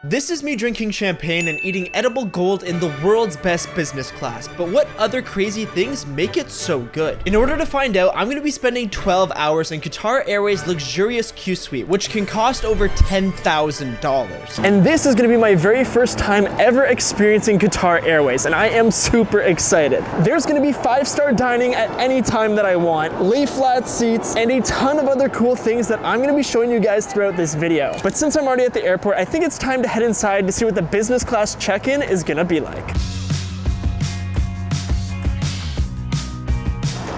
This is me drinking champagne and eating edible gold in the world's best business class, but what other crazy things make it so good? In order to find out, I'm going to be spending 12 hours in Qatar Airways luxurious Q-Suite, which can cost over $10,000. And this is going to be my very first time ever experiencing Qatar Airways, and I am super excited. There's going to be 5-star dining at any time that I want, lay flat seats, and a ton of other cool things that I'm going to be showing you guys throughout this video. But since I'm already at the airport, I think it's time to head inside to see what the business class check-in is gonna be like.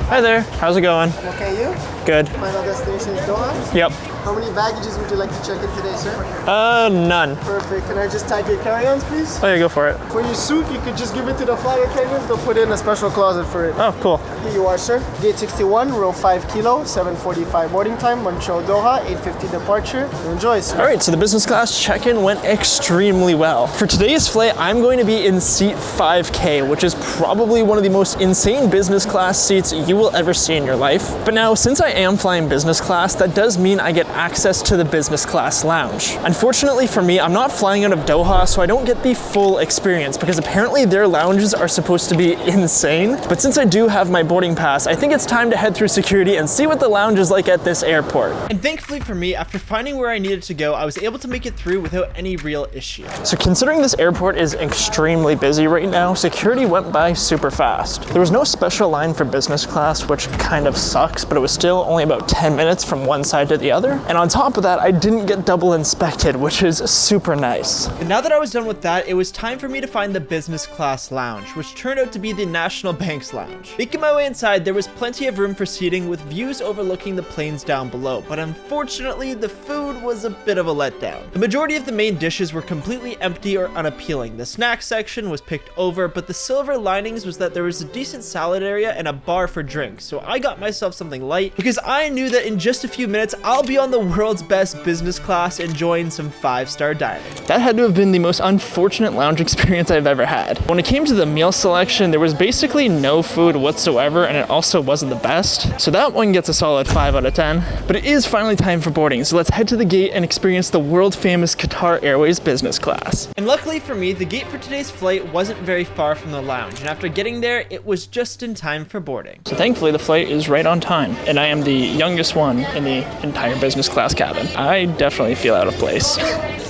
Hi there, how's it going? Okay, you? Good. Final destination is Doha? Yep. How many baggages would you like to check in today, sir? None. Perfect. Can I just tag your carry-ons, please? Oh yeah, go for it. For your suit, you could just give it to the flight attendants. They'll put in a special closet for it. Oh, cool. Here you are, sir. Gate 61, row 5 kilo, 7:45 boarding time, Montreal, Doha, 8:50 departure. Enjoy, sir. All right, so the business class check-in went extremely well. For today's flight, I'm going to be in seat 5K, which is probably one of the most insane business class seats you will ever see in your life. But now, since I am flying business class, that does mean I get access to the business class lounge. Unfortunately for me, I'm not flying out of Doha, so I don't get the full experience because apparently their lounges are supposed to be insane. But since I do have my boarding pass, I think it's time to head through security and see what the lounge is like at this airport. And thankfully for me, after finding where I needed to go, I was able to make it through without any real issue. So considering this airport is extremely busy right now, security went by super fast. There was no special line for business class, which kind of sucks, but it was still only about 10 minutes from one side to the other. And on top of that, I didn't get double inspected, which is super nice. And now that I was done with that, it was time for me to find the business class lounge, which turned out to be the National Bank's lounge. Making my way inside, there was plenty of room for seating with views overlooking the planes down below, but unfortunately, the food was a bit of a letdown. The majority of the main dishes were completely empty or unappealing. The snack section was picked over, but the silver linings was that there was a decent salad area and a bar for drinks, so I got myself something light because I knew that in just a few minutes, I'll be on the world's best business class enjoying some 5-star dining. That had to have been the most unfortunate lounge experience I've ever had. When it came to the meal selection, there was basically no food whatsoever, and it also wasn't the best. So that one gets a solid 5 out of 10. But it is finally time for boarding, so let's head to the gate and experience the world famous Qatar Airways business class. And luckily for me, the gate for today's flight wasn't very far from the lounge, and after getting there, it was just in time for boarding. So thankfully the flight is right on time, and I am the youngest one in the entire business class cabin. I definitely feel out of place.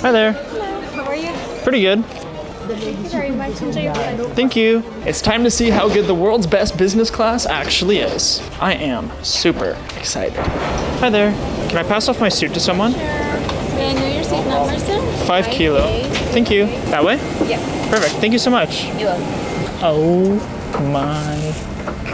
Hi there. Hello, how are you? Pretty good. Thank you very much. Enjoy your flight. Thank you. It's time to see how good the world's best business class actually is. I am super excited. Hi there. Can I pass off my suit to someone? May I know your seat number, sir? 5 kilo. Thank you. That way? Yeah. Perfect. Thank you so much. You're welcome. Oh my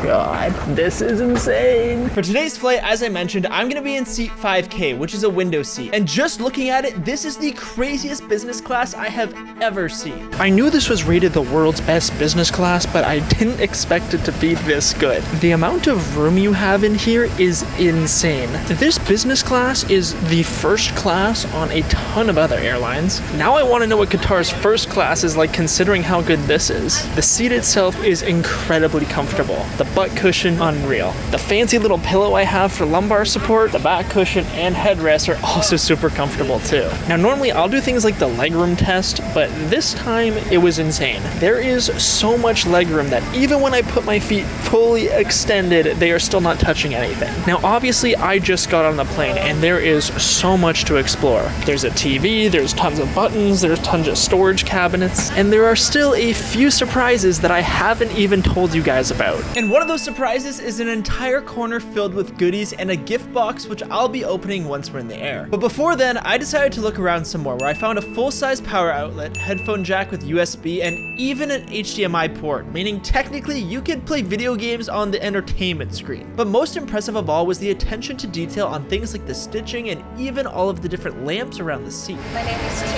God, this is insane. For today's flight, as I mentioned, I'm gonna be in seat 5K, which is a window seat. And just looking at it, this is the craziest business class I have ever seen. I knew this was rated the world's best business class, but I didn't expect it to be this good. The amount of room you have in here is insane. This business class is the first class on a ton of other airlines. Now I want to know what Qatar's first class is like considering how good this is. The seat itself is incredibly comfortable. The butt cushion, unreal. The fancy little pillow I have for lumbar support, the back cushion and headrest are also super comfortable too. Now normally I'll do things like the legroom test, but this time it was insane. There is so much legroom that even when I put my feet fully extended, they are still not touching anything. Now obviously I just got on the plane and there is so much to explore. There's a TV, there's tons of buttons, there's tons of storage cabinets, and there are still a few surprises that I haven't even told you guys about. And one of those surprises is an entire corner filled with goodies and a gift box, which I'll be opening once we're in the air. But before then, I decided to look around some more, where I found a full-size power outlet, headphone jack with USB, and even an HDMI port, meaning technically you could play video games on the entertainment screen. But most impressive of all was the attention to detail on things like the stitching and even all of the different lamps around the seat. My name is Tina.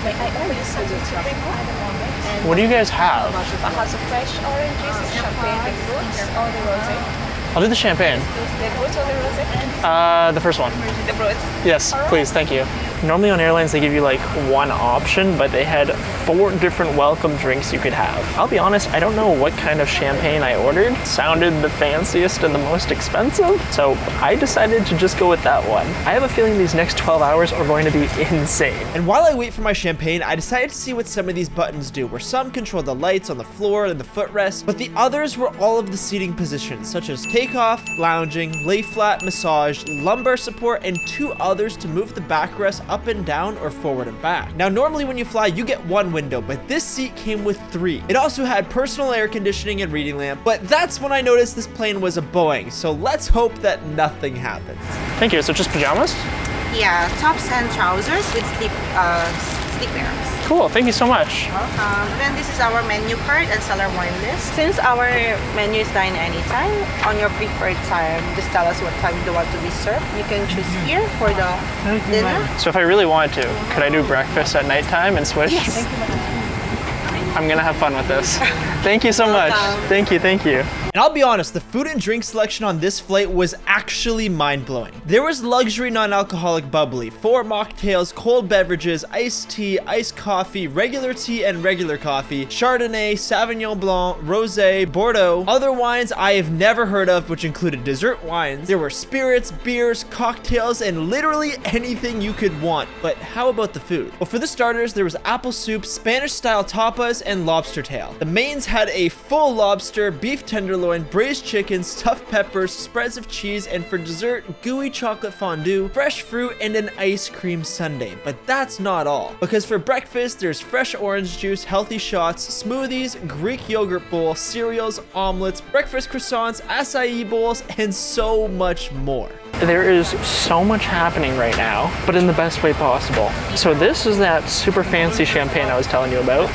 May I offer you something to drink at the moment? What do you guys have? I have some fresh oranges, champagne, the fruits, or the rosé. I'll do the champagne. The fruits or the rosé? The first one. The fruits. Yes, please, thank you. Normally on airlines they give you like one option, but they had 4 different welcome drinks you could have. I'll be honest, I don't know what kind of champagne I ordered. It sounded the fanciest and the most expensive, so I decided to just go with that one. I have a feeling these next 12 hours are going to be insane. And while I wait for my champagne, I decided to see what some of these buttons do, where some control the lights on the floor and the footrest, but the others were all of the seating positions, such as takeoff, lounging, lay flat, massage, lumbar support, and 2 others to move the backrest up and down or forward and back. Now, normally when you fly, you get 1 window, but this seat came with 3. It also had personal air conditioning and reading lamp, but that's when I noticed this plane was a Boeing, so let's hope that nothing happens. Thank you. So just pajamas? Yeah, tops and trousers with sleepwears. Cool. Thank you so much. Then this is our menu card and seller wine list. Since our menu is dine anytime, on your preferred time, just tell us what time you want to be served. You can choose here for the dinner. So if I really wanted to, could I do breakfast at nighttime and switch? Yes. I'm gonna have fun with this. Thank you so much. Thank you, thank you. And I'll be honest, the food and drink selection on this flight was actually mind-blowing. There was luxury non-alcoholic bubbly, 4 mocktails, cold beverages, iced tea, iced coffee, regular tea and regular coffee, Chardonnay, Sauvignon Blanc, Rosé, Bordeaux, other wines I have never heard of, which included dessert wines. There were spirits, beers, cocktails, and literally anything you could want. But how about the food? Well, for the starters, there was apple soup, Spanish-style tapas, and lobster tail. The mains had a full lobster, beef tenderloin, braised chicken, stuffed peppers, spreads of cheese, and for dessert, gooey chocolate fondue, fresh fruit, and an ice cream sundae. But that's not all, because for breakfast, there's fresh orange juice, healthy shots, smoothies, Greek yogurt bowl, cereals, omelets, breakfast croissants, acai bowls, and so much more. There is so much happening right now, but in the best way possible. So this is that super fancy champagne I was telling you about,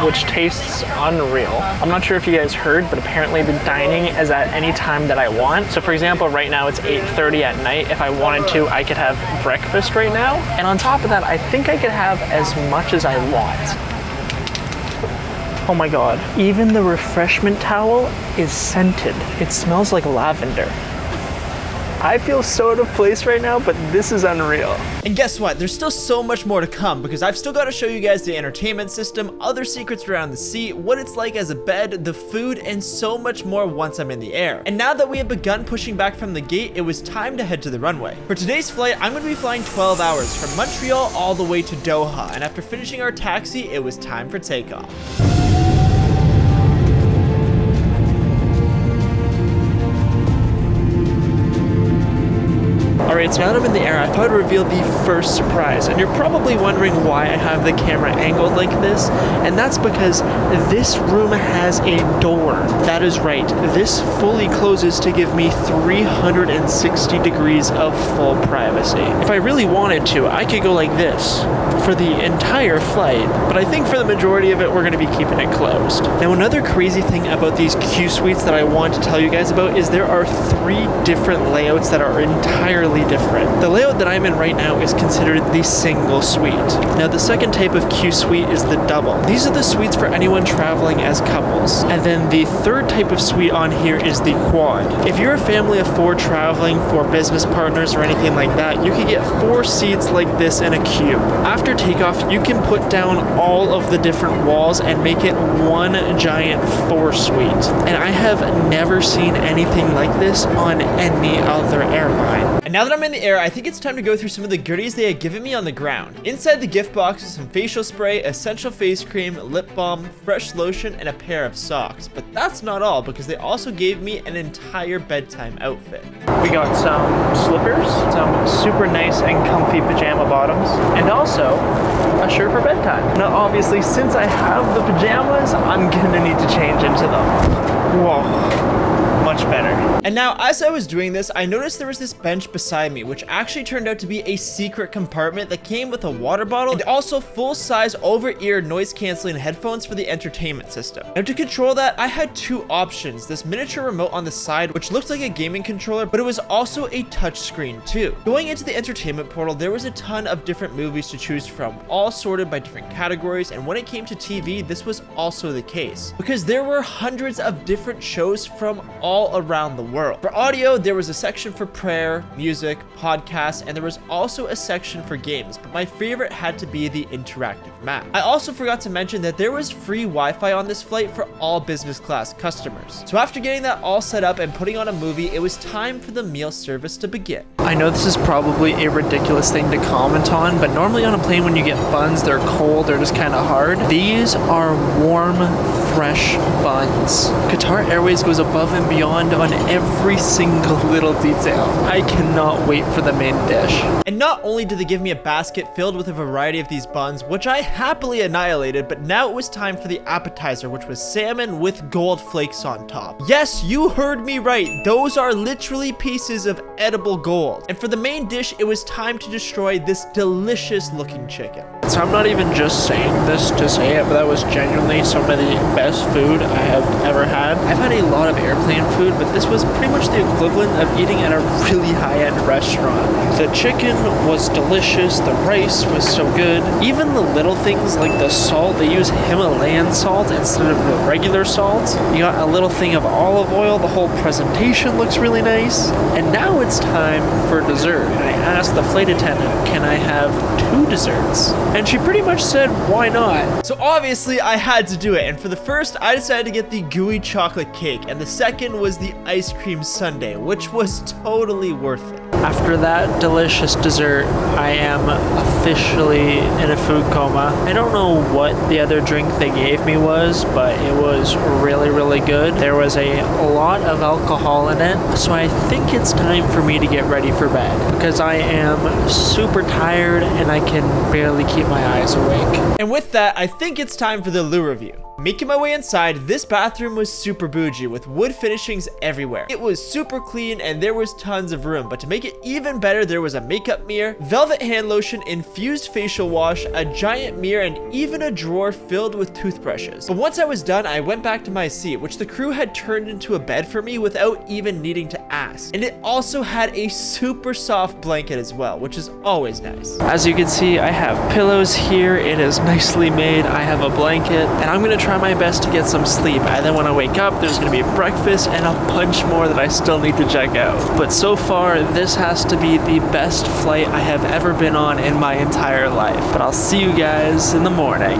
which tastes unreal. I'm not sure if you guys heard, but apparently the dining is at any time that I want. So for example, right now it's 8:30 at night. If I wanted to, I could have breakfast right now. And on top of that, I think I could have as much as I want. Oh my God. Even the refreshment towel is scented. It smells like lavender. I feel so out of place right now, but this is unreal. And guess what? There's still so much more to come, because I've still got to show you guys the entertainment system, other secrets around the seat, what it's like as a bed, the food, and so much more once I'm in the air. And now that we have begun pushing back from the gate, it was time to head to the runway. For today's flight, I'm going to be flying 12 hours from Montreal all the way to Doha, and after finishing our taxi, it was time for takeoff. Alright, so now that I'm in the air, I thought I'd reveal the first surprise. And you're probably wondering why I have the camera angled like this. And that's because this room has a door. That is right. This fully closes to give me 360 degrees of full privacy. If I really wanted to, I could go like this for the entire flight. But I think for the majority of it, we're going to be keeping it closed. Now, another crazy thing about these Q-Suites that I want to tell you guys about is there are 3 different layouts that are entirely different. The layout that I'm in right now is considered the single suite. Now, the second type of Q-Suite is the double. These are the suites for anyone traveling as couples. And then the third type of suite on here is the quad. If you're a family of 4 traveling for business partners or anything like that, you can get 4 seats like this in a cube. After takeoff, you can put down all of the different walls and make it one giant 4 suite. And I have never seen anything like this on any other airline. And now that I'm in the air, I think it's time to go through some of the goodies they had given me on the ground. Inside the gift box is some facial spray, essential face cream, lip balm, fresh lotion, and a pair of socks. But that's not all, because they also gave me an entire bedtime outfit. We got some slippers, some super nice and comfy pajama bottoms, and also a shirt for bedtime. Now obviously, since I have the pajamas, I'm gonna need to change into them. Whoa. Much better. And now, as I was doing this, I noticed there was this bench beside me, which actually turned out to be a secret compartment that came with a water bottle and also full-size over-ear noise-canceling headphones for the entertainment system. Now, to control that, I had 2 options. This miniature remote on the side, which looked like a gaming controller, but it was also a touch screen too. Going into the entertainment portal, there was a ton of different movies to choose from, all sorted by different categories, and when it came to TV, this was also the case, because there were hundreds of different shows from all all around the world. For audio, there was a section for prayer, music, podcasts, and there was also a section for games, but my favorite had to be the interactive map. I also forgot to mention that there was free Wi-Fi on this flight for all business class customers. So after getting that all set up and putting on a movie, it was time for the meal service to begin. I know this is probably a ridiculous thing to comment on, but normally on a plane when you get buns, they're cold, they're just kind of hard. These are warm, fresh buns. Qatar Airways goes above and beyond on every single little detail. I cannot wait for the main dish. And not only did they give me a basket filled with a variety of these buns, which I happily annihilated, but now it was time for the appetizer, which was salmon with gold flakes on top. Yes, you heard me right. Those are literally pieces of edible gold. And for the main dish, it was time to destroy this delicious looking chicken. So I'm not even just saying this to say it, but that was genuinely some of the best food I have ever had. I've had a lot of airplane food, but this was pretty much the equivalent of eating at a really high-end restaurant. The chicken was delicious, the rice was so good. Even the little things like the salt, they use Himalayan salt instead of the regular salt. You got a little thing of olive oil, the whole presentation looks really nice. And now it's time for dessert. And I asked the flight attendant, can I have 2 desserts? And she pretty much said, why not? So obviously I had to do it, and for the first I decided to get the gooey chocolate cake, and the second was the ice cream sundae, which was totally worth it. After that delicious dessert, I am officially in a food coma. I don't know what the other drink they gave me was, but it was really, really good. There was a lot of alcohol in it, so I think it's time for me to get ready for bed, because I am super tired and I can barely keep my eyes awake. And with that, I think it's time for the loo review. Making my way inside, this bathroom was super bougie with wood finishings everywhere. It was super clean and there was tons of room, but to make it even better, there was a makeup mirror, velvet hand lotion, infused facial wash, a giant mirror, and even a drawer filled with toothbrushes. But once I was done, I went back to my seat, which the crew had turned into a bed for me without even needing to ask. And it also had a super soft blanket as well, which is always nice. As you can see, I have pillows here. It is nicely made. I have a blanket, and I'm gonna try my best to get some sleep. And then when I wake up, there's gonna be breakfast and a bunch more that I still need to check out. But so far, this has to be the best flight I have ever been on in my entire life. But I'll see you guys in the morning.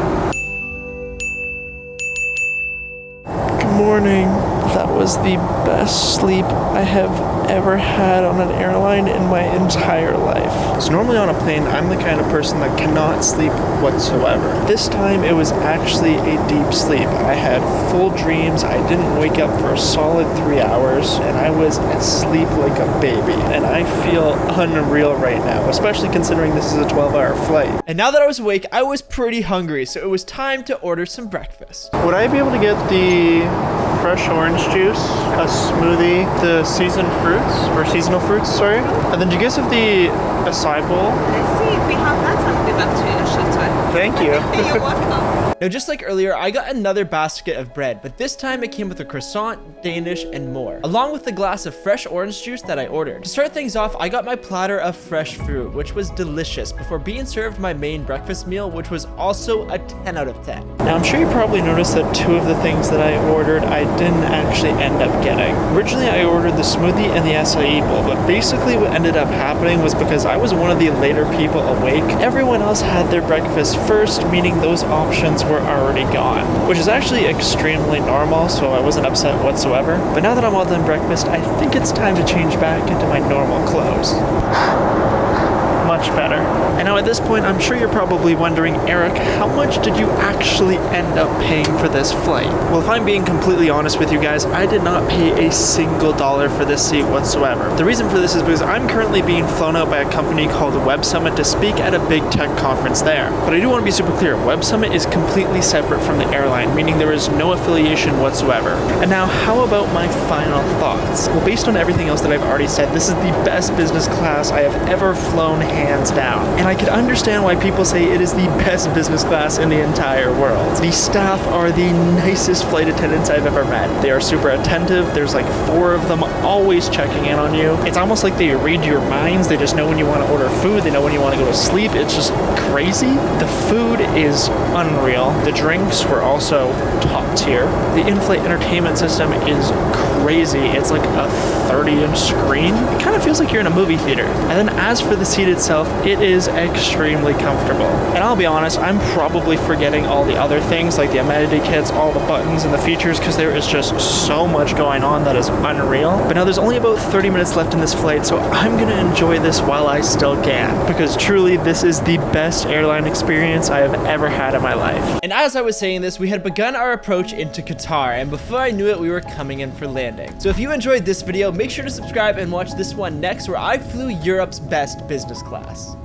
Good morning. That was the best sleep I have ever had on an airline in my entire life. So normally on a plane, I'm the kind of person that cannot sleep whatsoever. This time it was actually a deep sleep. I had full dreams. I didn't wake up for a solid 3 hours, and I was asleep like a baby. And I feel unreal right now, especially considering this is a 12-hour flight. And now that I was awake, I was pretty hungry, so it was time to order some breakfast. Would I be able to get the fresh orange juice, a smoothie, the seasonal fruits, sorry? And then do you guys have the acai bowl? Let's see if we have that. I'll be back to you in a short time. Thank you. You're welcome. Now, just like earlier, I got another basket of bread, but this time it came with a croissant, Danish, and more, along with the glass of fresh orange juice that I ordered. To start things off, I got my platter of fresh fruit, which was delicious, before being served my main breakfast meal, which was also a 10 out of 10. Now, I'm sure you probably noticed that 2 of the things that I ordered, I didn't actually end up getting. Originally, I ordered the smoothie and the acai bowl, but basically what ended up happening was because I was one of the later people awake, everyone else had their breakfast first, meaning those options were already gone, which is actually extremely normal, so I wasn't upset whatsoever. But now that I'm all done breakfast, I think it's time to change back into my normal clothes. Much better. And now at this point, I'm sure you're probably wondering, Eric, how much did you actually end up paying for this flight? Well, if I'm being completely honest with you guys, I did not pay a single dollar for this seat whatsoever. The reason for this is because I'm currently being flown out by a company called Web Summit to speak at a big tech conference there. But I do want to be super clear, Web Summit is completely separate from the airline, meaning there is no affiliation whatsoever. And now, how about my final thoughts? Well, based on everything else that I've already said, this is the best business class I have ever flown, hands down. And I could understand why people say it is the best business class in the entire world. The staff are the nicest flight attendants I've ever met. They are super attentive. There's like 4 of them always checking in on you. It's almost like they read your minds. They just know when you want to order food. They know when you want to go to sleep. It's just crazy. The food is unreal. The drinks were also top tier. The in-flight entertainment system is crazy. It's like a 30-inch screen. It kind of feels like you're in a movie theater. And then as for the seat itself, it is extremely comfortable. And I'll be honest, I'm probably forgetting all the other things like the amenity kits, all the buttons and the features, because there is just so much going on that is unreal. But now there's only about 30 minutes left in this flight, so I'm gonna enjoy this while I still can, because truly this is the best airline experience I have ever had in my life. And as I was saying this, we had begun our approach into Qatar, and before I knew it, we were coming in for landing. So if you enjoyed this video, make sure to subscribe and watch this one next, where I flew Europe's best business class.